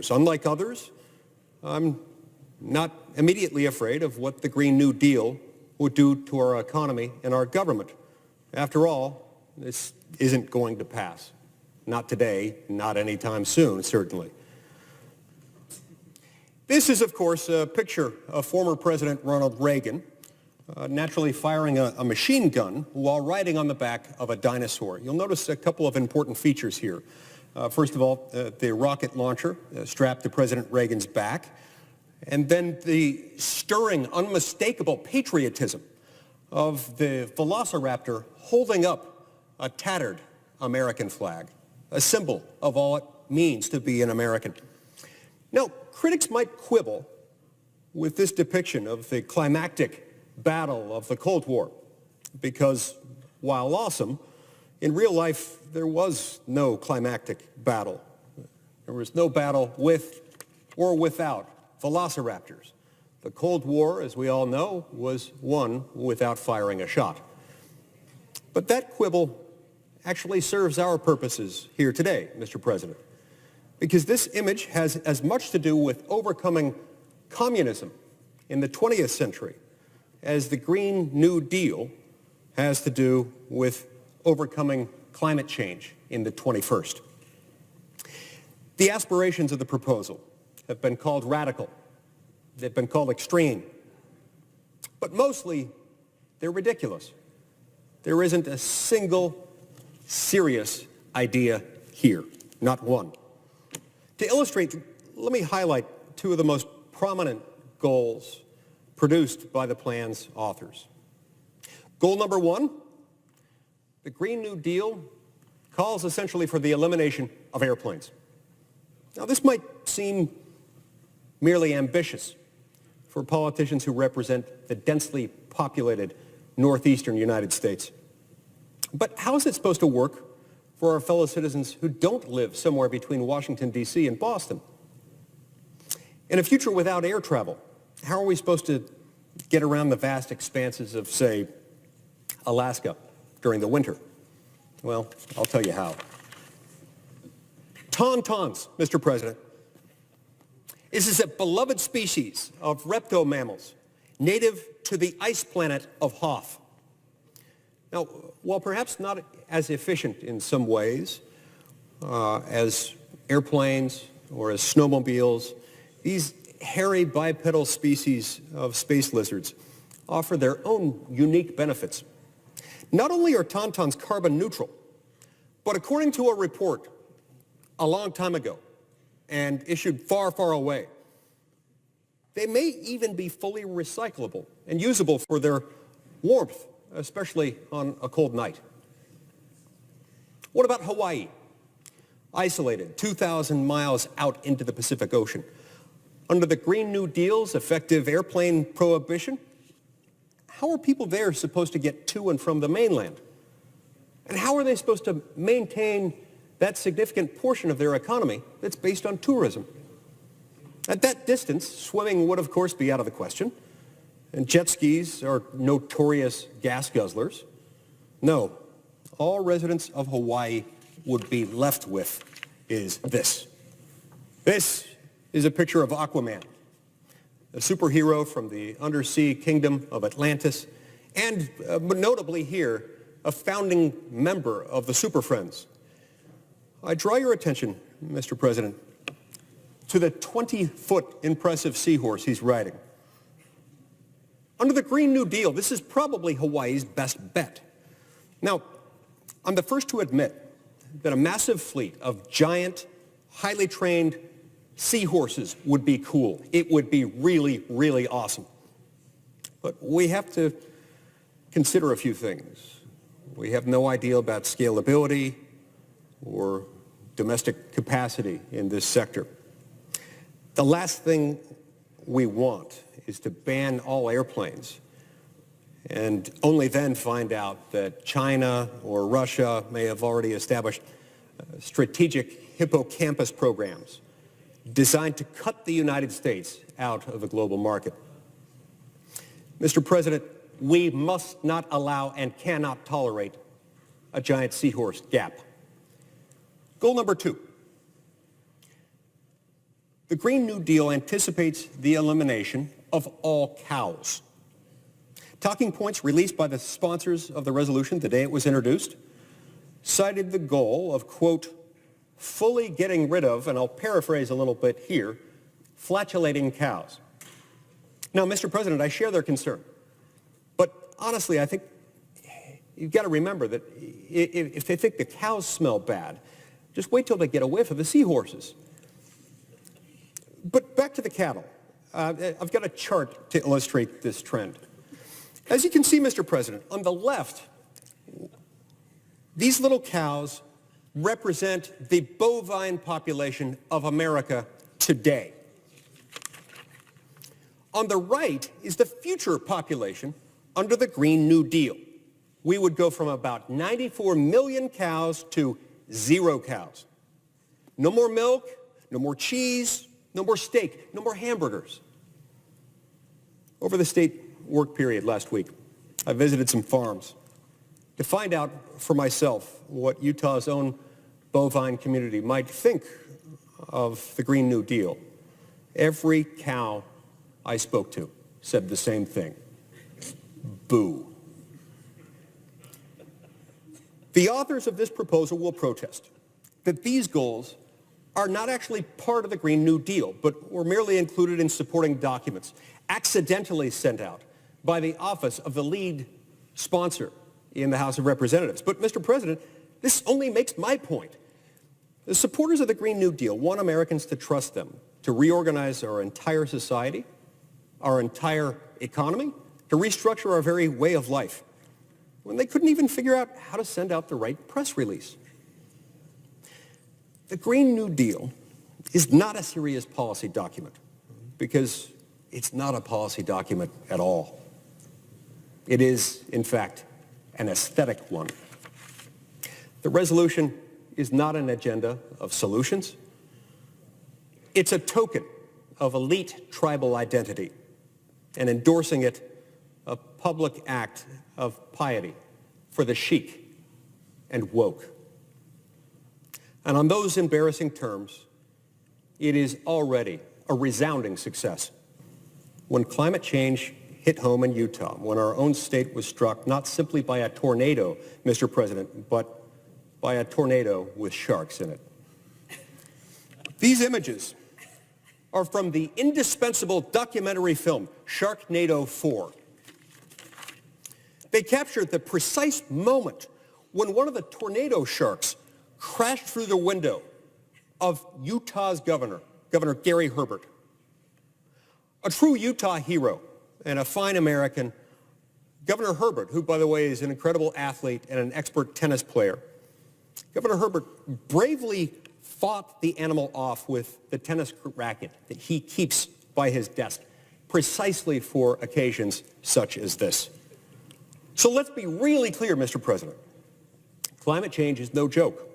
Unlike others, I'm not immediately afraid of what the Green New Deal would do to our economy and our government. After all, this isn't going to pass. Not today, not anytime soon, certainly. This is, of course, a picture of former President Ronald Reagan naturally firing a machine gun while riding on the back of a dinosaur. You'll notice a couple of important features here. First of all, the rocket launcher strapped to President Reagan's back, and then the stirring, unmistakable patriotism of the velociraptor holding up a tattered American flag, a symbol of all it means to be an American. Now, critics might quibble with this depiction of the climactic battle of the Cold War, because while awesome, in real life there was no climactic battle. There was no battle with or without velociraptors. The Cold War, as we all know, was won without firing a shot. But that quibble actually serves our purposes here today, Mr. President, because this image has as much to do with overcoming communism in the 20th century as the Green New Deal has to do with overcoming climate change in the 21st. The aspirations of the proposal have been called radical. They've been called extreme. But mostly, they're ridiculous. There isn't a single serious idea here, not one. To illustrate, let me highlight two of the most prominent goals produced by the plan's authors. Goal number one, the Green New Deal calls essentially for the elimination of airplanes. Now, this might seem merely ambitious for politicians who represent the densely populated northeastern United States. But how is it supposed to work for our fellow citizens who don't live somewhere between Washington, D.C. and Boston? In a future without air travel, how are we supposed to get around the vast expanses of, say, Alaska during the winter? Well, I'll tell you how. Tauntauns, Mr. President. This is a beloved species of reptomammals, native to the ice planet of Hoth. Now, while perhaps not as efficient in some ways as airplanes or as snowmobiles, these hairy bipedal species of space lizards offer their own unique benefits. Not only are tauntauns carbon neutral, but according to a report a long time ago and issued far, far away, they may even be fully recyclable and usable for their warmth, especially on a cold night. What about Hawaii? Isolated 2,000 miles out into the Pacific Ocean. Under the Green New Deal's effective airplane prohibition, how are people there supposed to get to and from the mainland? And how are they supposed to maintain that significant portion of their economy that's based on tourism? At that distance, swimming would, of course, be out of the question. And jet skis are notorious gas guzzlers. No, all residents of Hawaii would be left with is this. This is a picture of Aquaman, a superhero from the undersea kingdom of Atlantis, and notably here, a founding member of the Super Friends. I draw your attention, Mr. President, to the 20-foot impressive seahorse he's riding. Under the Green New Deal, this is probably Hawaii's best bet. Now, I'm the first to admit that a massive fleet of giant, highly trained seahorses would be cool. It would be really, really awesome. But we have to consider a few things. We have no idea about scalability or domestic capacity in this sector. The last thing we want is to ban all airplanes and only then find out that China or Russia may have already established strategic hippocampus programs designed to cut the United States out of the global market. Mr. President, we must not allow and cannot tolerate a giant seahorse gap. Goal number two. The Green New Deal anticipates the elimination of all cows. Talking points released by the sponsors of the resolution the day it was introduced cited the goal of, quote, fully getting rid of, and I'll paraphrase a little bit here, flatulating cows. Now, Mr. President, I share their concern. But honestly, I think you've got to remember that if they think the cows smell bad, just wait till they get a whiff of the seahorses. But back to the cattle. I've got a chart to illustrate this trend. As you can see, Mr. President, on the left, these little cows represent the bovine population of America today. On the right is the future population under the Green New Deal. We would go from about 94 million cows to 0 cows. No more milk, no more cheese, no more steak, no more hamburgers. Over the state work period last week, I visited some farms to find out for myself what Utah's own bovine community might think of the Green New Deal. Every cow I spoke to said the same thing. Boo. The authors of this proposal will protest that these goals are not actually part of the Green New Deal, but were merely included in supporting documents accidentally sent out by the office of the lead sponsor in the House of Representatives. But, Mr. President, this only makes my point. The supporters of the Green New Deal want Americans to trust them to reorganize our entire society, our entire economy, to restructure our very way of life, when they couldn't even figure out how to send out the right press release. The Green New Deal is not a serious policy document because it's not a policy document at all. It is, in fact, an aesthetic one. The resolution is not an agenda of solutions. It's a token of elite tribal identity, and endorsing it a public act of piety for the chic and woke. And on those embarrassing terms, it is already a resounding success. When climate change hit home in Utah, when our own state was struck not simply by a tornado, Mr. President, but by a tornado with sharks in it. These images are from the indispensable documentary film, Sharknado 4. They captured the precise moment when one of the tornado sharks crashed through the window of Utah's Governor Gary Herbert. A true Utah hero and a fine American, Governor Herbert, who, by the way, is an incredible athlete and an expert tennis player. Governor Herbert bravely fought the animal off with the tennis racket that he keeps by his desk, precisely for occasions such as this. So let's be really clear, Mr. President. Climate change is no joke,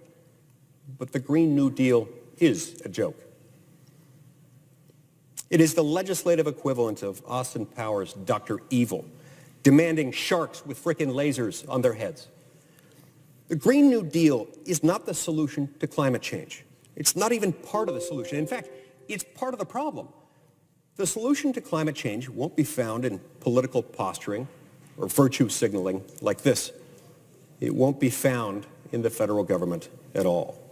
but the Green New Deal is a joke. It is the legislative equivalent of Austin Powers' Dr. Evil, demanding sharks with frickin' lasers on their heads. The Green New Deal is not the solution to climate change. It's not even part of the solution. In fact, it's part of the problem. The solution to climate change won't be found in political posturing or virtue signaling like this. It won't be found in the federal government at all.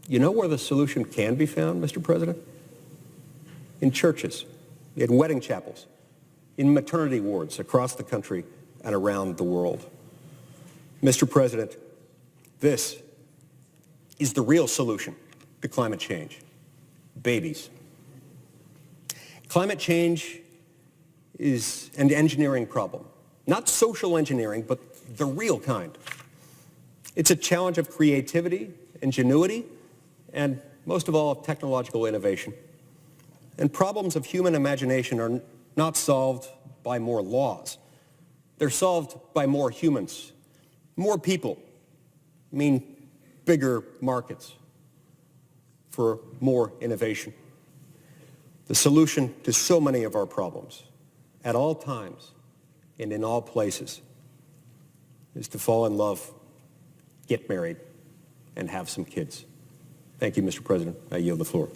You know where the solution can be found, Mr. President? In churches, in wedding chapels, in maternity wards across the country and around the world. Mr. President, this is the real solution to climate change. Babies. Climate change is an engineering problem. Not social engineering, but the real kind. It's a challenge of creativity, ingenuity, and most of all, technological innovation. And problems of human imagination are not solved by more laws. They're solved by more humans. More people mean bigger markets for more innovation. The solution to so many of our problems, at all times and in all places, is to fall in love, get married, and have some kids. Thank you, Mr. President. I yield the floor.